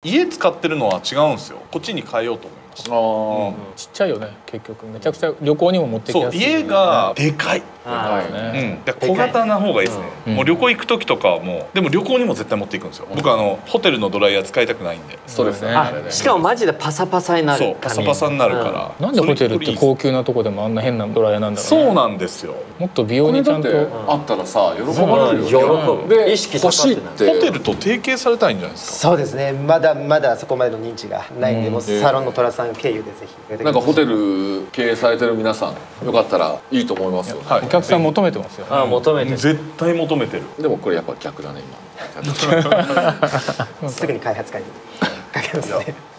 家使ってるのは違うんですよ。こっちに変えようと思いました。ちっちゃいよね結局。めちゃくちゃ旅行にも持ってきやすい。そう、家がでかい。小型な方がいいですね。もう旅行行く時とかはもう、でも旅行にも絶対持っていくんですよ。僕ホテルのドライヤー使いたくないんで。そうですね。しかもマジでパサパサになる。そう、パサパサになるから。なんでホテルって高級なとこでもあんな変なドライヤーなんだろう。そうなんですよ。もっと美容にちゃんとあったらさ喜ばれるよ。で意識欲しいってホテルと提携されたいんじゃないですか。そうですね。まだそこまでの認知がないんで、もうサロンの寅さん経由でぜひ。なんかホテル経営されてる皆さんよかったらいいと思いますよ。お客さん求めてますよ。求めてる。絶対求めてる。でもこれやっぱ逆だね今。すぐに開発会にかけますね。